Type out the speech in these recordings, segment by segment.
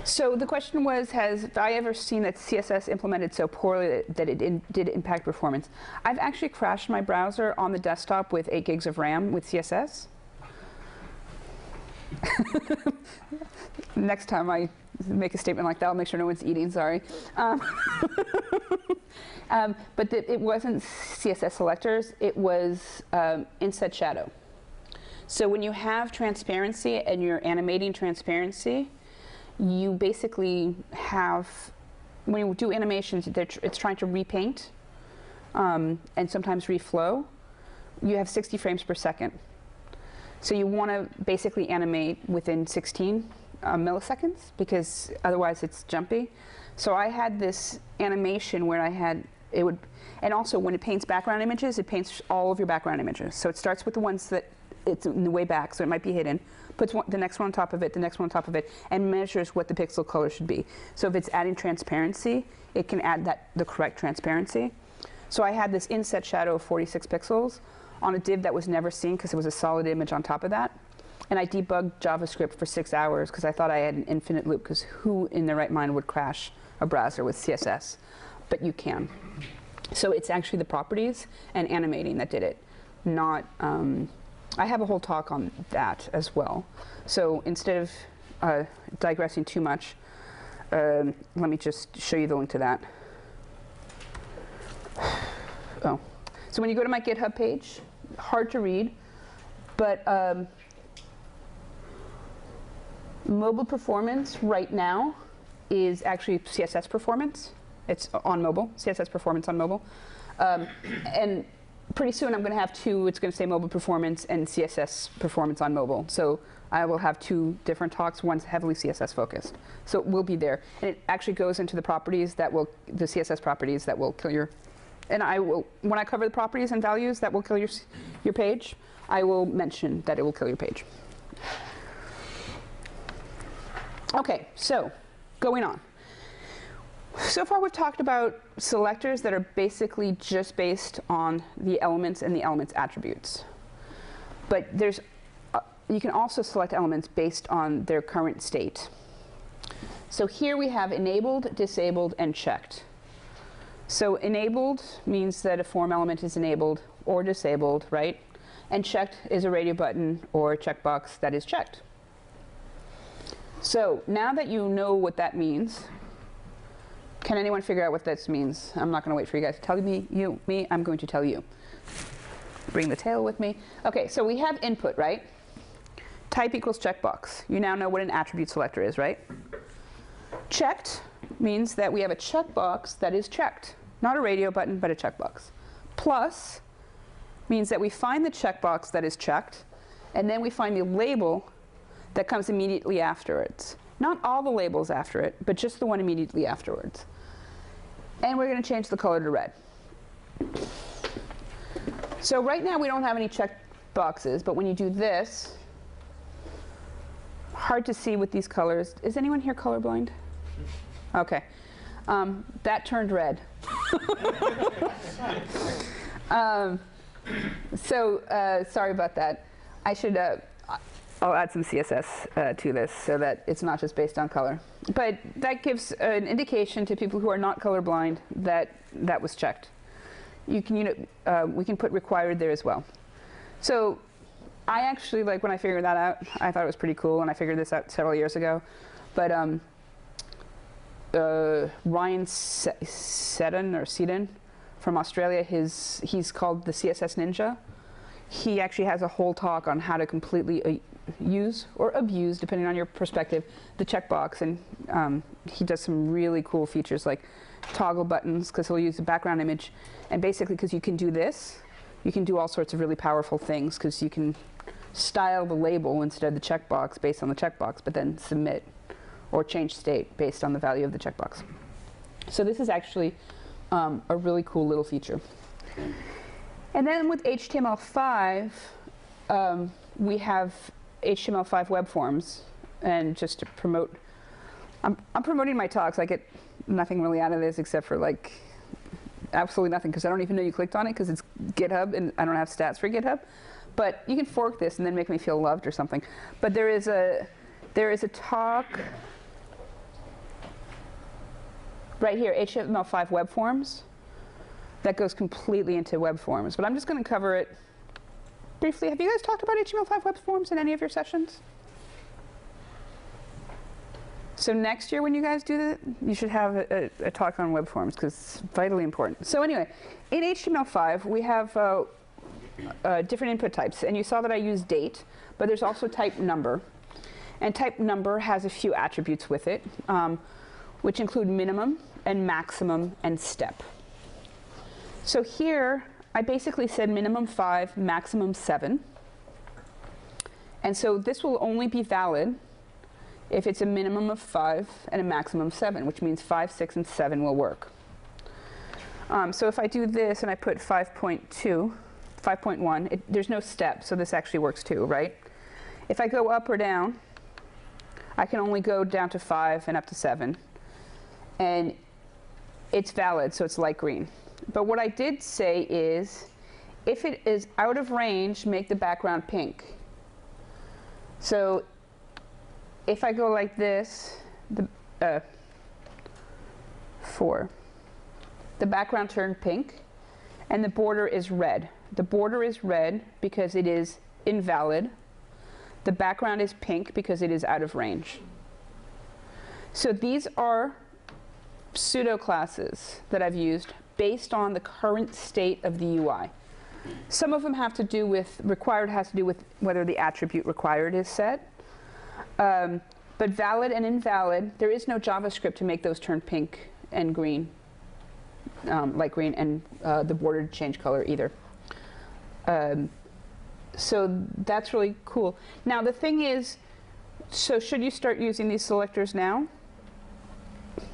So the question was, have I ever seen that CSS implemented so poorly that it did impact performance? I've actually crashed my browser on the desktop with 8 gigs of RAM with CSS. Next time I make a statement like that, I'll make sure no one's eating, sorry. But it wasn't CSS selectors, it was inset shadow. So when you have transparency and you're animating transparency, you basically have, when you do animations, it's trying to repaint and sometimes reflow. You have 60 frames per second. So you want to basically animate within 16 milliseconds because otherwise it's jumpy. So I had this animation where it would, and also when it paints background images, it paints all of your background images. So it starts with the ones that it's in the way back, so it might be hidden, puts the next one on top of it, the next one on top of it, and measures what the pixel color should be. So if it's adding transparency, it can add the correct transparency. So I had this inset shadow of 46 pixels on a div that was never seen because it was a solid image on top of that. And I debugged JavaScript for 6 hours because I thought I had an infinite loop, because who in their right mind would crash a browser with CSS? But you can. So it's actually the properties and animating that did it, not I have a whole talk on that as well. So instead of digressing too much, let me just show you the link to that. Oh, so when you go to my GitHub page, hard to read, but mobile performance right now is actually CSS performance. It's on mobile, CSS performance on mobile. And pretty soon I'm going to have two. It's going to say mobile performance and CSS performance on mobile. So I will have 2 different talks. One's heavily CSS focused. So it will be there. And it actually goes into the properties that will, the CSS properties that will kill your, and I will, when I cover the properties and values that will kill your page, I will mention that it will kill your page. Okay, so going on. So far we've talked about selectors that are basically just based on the elements and the elements' attributes. But there's, you can also select elements based on their current state. So here we have enabled, disabled, and checked. So enabled means that a form element is enabled or disabled, right? And checked is a radio button or a checkbox that is checked. So now that you know what that means, can anyone figure out what this means? I'm not going to wait for you guys to tell me, me, I'm going to tell you. Bring the tail with me. Okay, so we have input, right? Type equals checkbox. You now know what an attribute selector is, right? Checked means that we have a checkbox that is checked. Not a radio button, but a checkbox. Plus means that we find the checkbox that is checked, and then we find the label that comes immediately afterwards. Not all the labels after it, but just the one immediately afterwards. And we're going to change the color to red. So right now we don't have any check boxes, but when you do this, hard to see with these colors. Is anyone here colorblind? Okay. That turned red. Sorry about that. I should, I'll add some CSS to this so that it's not just based on color. But that gives an indication to people who are not colorblind that that was checked. You can, we can put required there as well. So I actually, like when I figured that out, I thought it was pretty cool, and I figured this out several years ago. But Ryan Seddon from Australia, he's called the CSS Ninja. He actually has a whole talk on how to completely use or abuse, depending on your perspective, the checkbox, and he does some really cool features like toggle buttons, because he'll use the background image, and basically because you can do this, you can do all sorts of really powerful things, because you can style the label instead of the checkbox based on the checkbox, but then submit or change state based on the value of the checkbox. So this is actually a really cool little feature. And then with HTML5, we have HTML5 web forms. And just to promote, I'm promoting my talks. I get nothing really out of this except for like absolutely nothing, because I don't even know you clicked on it, because it's GitHub and I don't have stats for GitHub. But you can fork this and then make me feel loved or something. But there is a talk right here, HTML5 web forms. That goes completely into web forms. But I'm just going to cover it briefly. Have you guys talked about HTML5 web forms in any of your sessions? So next year when you guys do that, you should have a talk on web forms because it's vitally important. So anyway, in HTML5, we have different input types. And you saw that I used date, but there's also type number. And type number has a few attributes with it, which include minimum and maximum and step. So here, I basically said minimum 5, maximum 7. And so this will only be valid if it's a minimum of 5 and a maximum of 7, which means 5, 6, and 7 will work. So if I do this and I put 5.2, 5.1, there's no step, so this actually works too, right? If I go up or down, I can only go down to 5 and up to 7. And it's valid, so it's light green. But what I did say is, if it is out of range, make the background pink. So if I go like this, 4, the background turned pink, and the border is red. The border is red because it is invalid. The background is pink because it is out of range. So these are pseudo classes that I've used based on the current state of the UI. Some of them have to do with, required has to do with whether the attribute required is set. But valid and invalid, there is no JavaScript to make those turn pink and green, light green, and the border change color either. So that's really cool. Now the thing is, so should you start using these selectors now?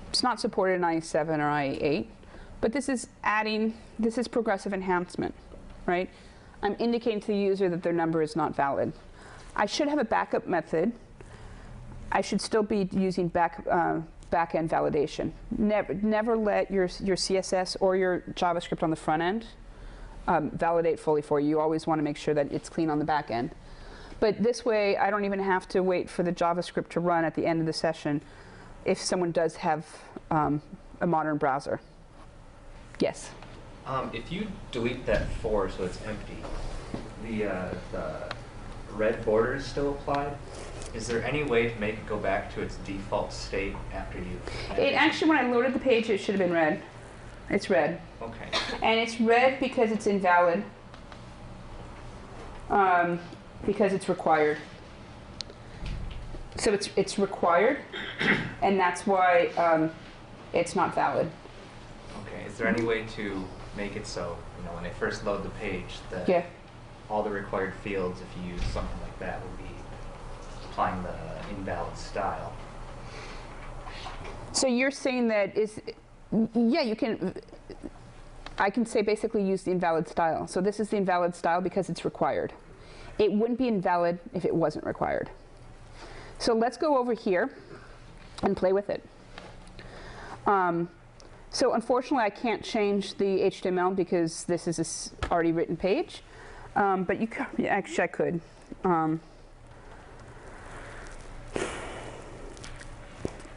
It's not supported in IE7 or IE8, but this is adding, this is progressive enhancement, right? I'm indicating to the user that their number is not valid. I should have a backup method. I should still be using back-end validation. Never let your CSS or your JavaScript on the front end validate fully for you. You always want to make sure that it's clean on the back end. But this way, I don't even have to wait for the JavaScript to run at the end of the session if someone does have a modern browser. Yes? If you delete that 4 so it's empty, the red border is still applied? Is there any way to make it go back to its default state after you? It actually, when I loaded the page, it should have been red. It's red. Okay. And it's red because it's invalid. Because it's required. So it's required, and that's why it's not valid. Okay. Is there any way to make it so, when they first load the page, that all the required fields, if you use something like that, will be applying the invalid style? So you're saying that you can, I can say basically use the invalid style. So this is the invalid style because it's required. It wouldn't be invalid if it wasn't required. So let's go over here and play with it. So unfortunately, I can't change the HTML because this is a already written page. But you could, actually, I could.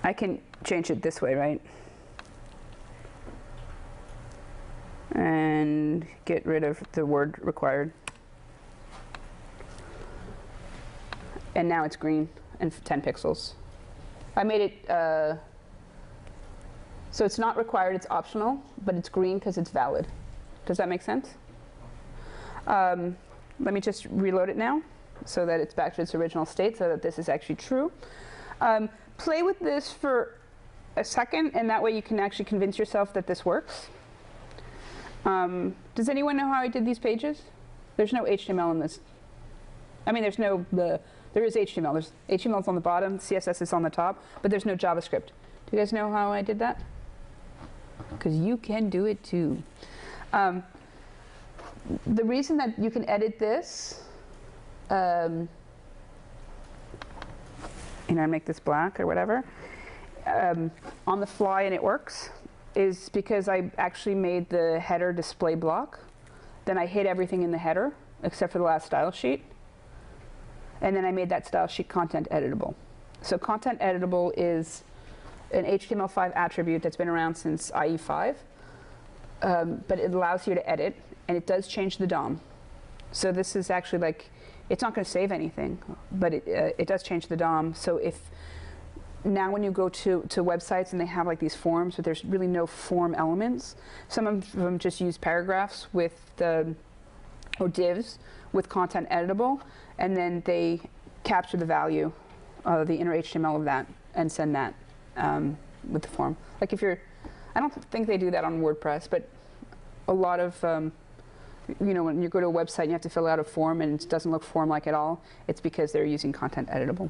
I can change it this way, right? And get rid of the word required. And now it's green and 10 pixels. I made it, so it's not required, it's optional, but it's green because it's valid. Does that make sense? Let me just reload it now so that it's back to its original state so that this is actually true. Play with this for a second, and that way you can actually convince yourself that this works. Does anyone know how I did these pages? There's no HTML in this. I mean, there is HTML. There's HTML is on the bottom, CSS is on the top, but there's no JavaScript. Do you guys know how I did that? Because you can do it too. The reason that you can edit this, make this black or whatever, on the fly and it works, is because I actually made the header display block. Then I hid everything in the header except for the last style sheet. And then I made that style sheet content editable. So content editable is an HTML5 attribute that's been around since IE5, but it allows you to edit, and it does change the DOM. So this is actually like, it's not going to save anything, but it does change the DOM. So if now when you go to websites and they have like these forms, but there's really no form elements, some of them just use paragraphs with or divs with content editable, and then they capture the value, the inner HTML of that, and send that with the form. Like if you're, I don't think they do that on WordPress, but a lot of, you know, when you go to a website and you have to fill out a form and it doesn't look form-like at all, it's because they're using content editable.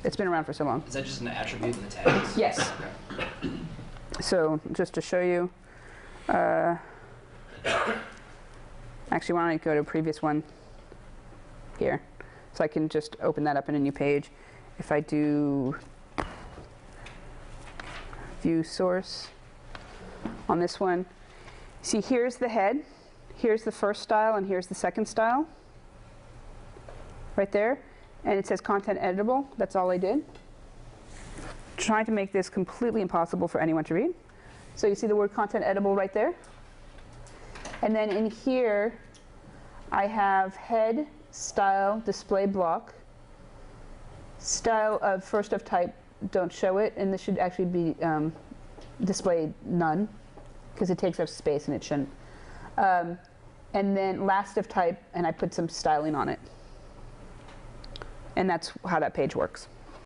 It's been around for so long. Is that just an attribute in the tags? Yes. Okay. So just to show you, actually, why don't I go to a previous one here, so I can just open that up in a new page. If I do view source on this one, see here's the head, here's the first style, and here's the second style, right there. And it says content editable. That's all I did. Trying to make this completely impossible for anyone to read. So you see the word content editable right there. And then in here, I have head, style, display block, style of first of type, don't show it, and this should actually be displayed none, because it takes up space and it shouldn't. And then last of type, and I put some styling on it. And that's how that page works.